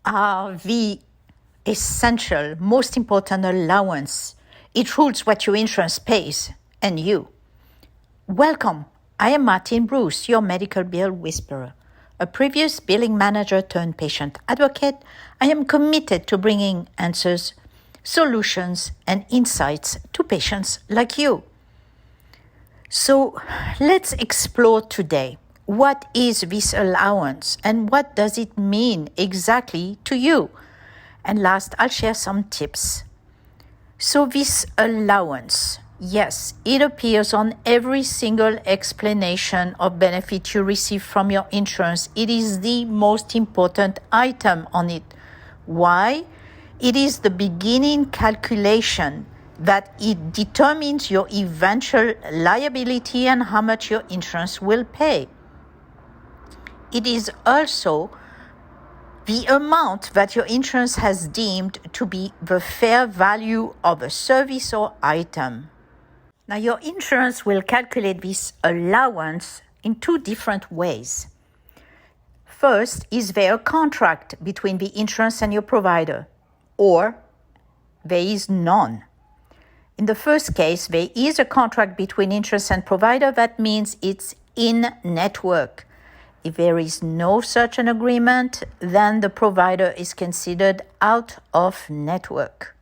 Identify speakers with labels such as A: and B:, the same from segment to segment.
A: are the essential, most important allowance. It rules what your insurance pays and you. Welcome. I am Martin Bruce, your medical bill whisperer. A previous billing manager turned patient advocate, I am committed to bringing answers, solutions, and insights to patients like you. So let's explore today. What is this allowance and what does it mean exactly to you? And last, I'll share some tips. So this allowance, yes, it appears on every single explanation of benefit you receive from your insurance. It is the most important item on it. Why? It is the beginning calculation that it determines your eventual liability and how much your insurance will pay. It is also the amount that your insurance has deemed to be the fair value of a service or item. Now, your insurance will calculate this allowance in two different ways. First, is there a contract between the insurance and your provider, or there is none? In the first case, there is a contract between insurance and provider. That means it's in network. If there is no such an agreement, then the provider is considered out of network.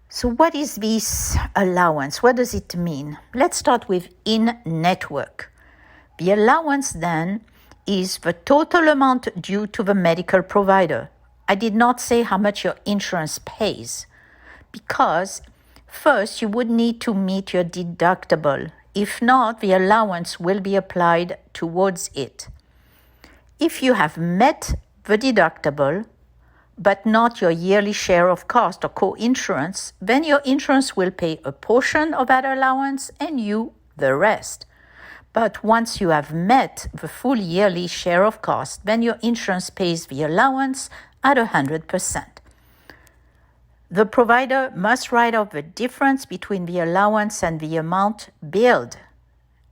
A: So what is this allowance? What does it mean? Let's start with in network. The allowance then is the total amount due to the medical provider. I did not say how much your insurance pays because first you would need to meet your deductible. If not, the allowance will be applied towards it. If you have met the deductible, but not your yearly share of cost or co-insurance, then your insurance will pay a portion of that allowance and you the rest. But once you have met the full yearly share of cost, then your insurance pays the allowance at 100%. The provider must write off the difference between the allowance and the amount billed.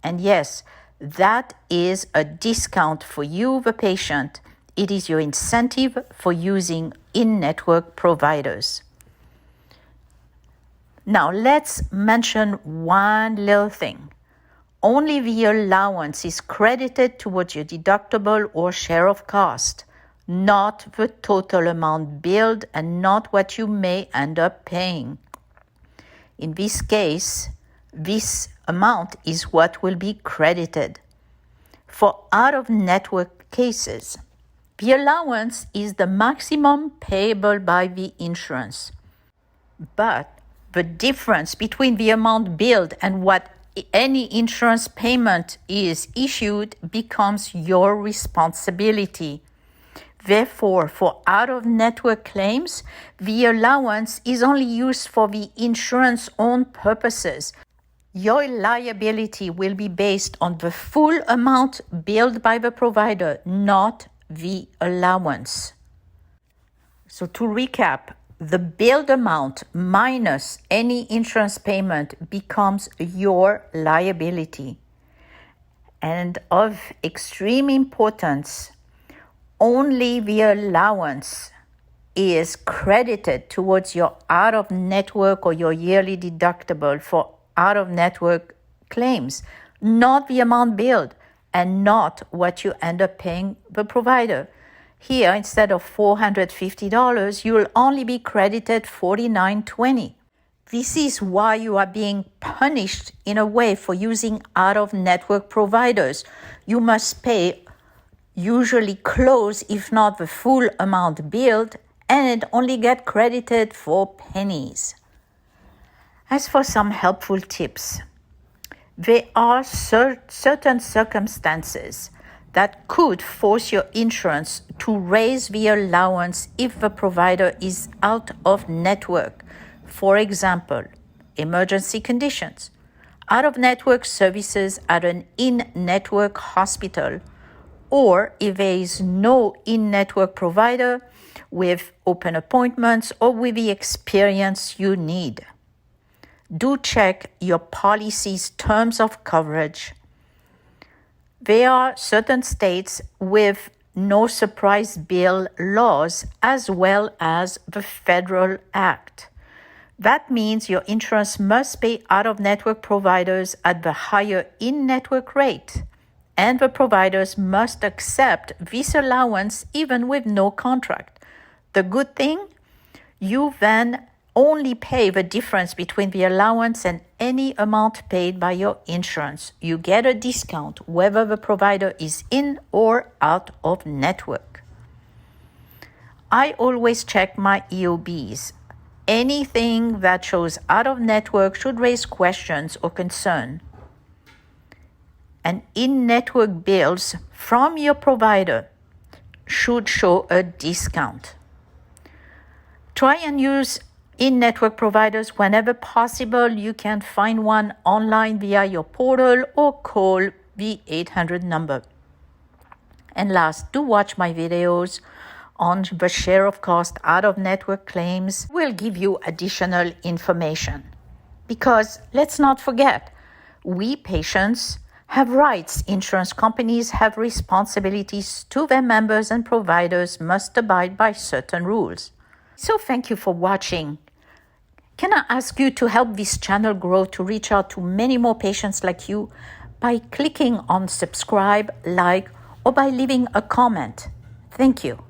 A: And yes, that is a discount for you, the patient. It is your incentive for using in-network providers. Now, let's mention one little thing. Only the allowance is credited towards your deductible or share of cost, not the total amount billed and not what you may end up paying. In this case, this amount is what will be credited. For out-of-network cases, the allowance is the maximum payable by the insurance. But the difference between the amount billed and what any insurance payment is issued becomes your responsibility. Therefore, for out-of-network claims, the allowance is only used for the insurance's own purposes. Your liability will be based on the full amount billed by the provider, not the allowance. So to recap, the billed amount minus any insurance payment becomes your liability. And of extreme importance, only the allowance is credited towards your out-of-network or your yearly deductible for out-of-network claims, not the amount billed and not what you end up paying the provider. Here, instead of $450, you will only be credited $49.20. This is why you are being punished in a way for using out-of-network providers. You must pay usually close, if not the full amount billed, and only get credited for pennies. As for some helpful tips, there are certain circumstances that could force your insurance to raise the allowance if the provider is out of network. For example, emergency conditions, out-of-network services at an in-network hospital, or if there is no in-network provider with open appointments or with the experience you need. Do check your policy's terms of coverage. There are certain states with no surprise bill laws as well as the Federal Act. That means your insurance must pay out-of-network providers at the higher in-network rate, and the providers must accept this allowance even with no contract. The good thing? You then only pay the difference between the allowance and any amount paid by your insurance. You get a discount whether the provider is in or out of network. I always check my EOBs. Anything that shows out of network should raise questions or concern. And in-network bills from your provider should show a discount. Try and use in-network providers whenever possible. You can find one online via your portal or call the 800 number. And last, do watch my videos on the share of cost out-of-network claims. Will give you additional information. Because let's not forget, we patients have rights. Insurance companies have responsibilities to their members, and providers must abide by certain rules. So thank you for watching. Can I ask you to help this channel grow to reach out to many more patients like you by clicking on subscribe, like, or by leaving a comment? Thank you.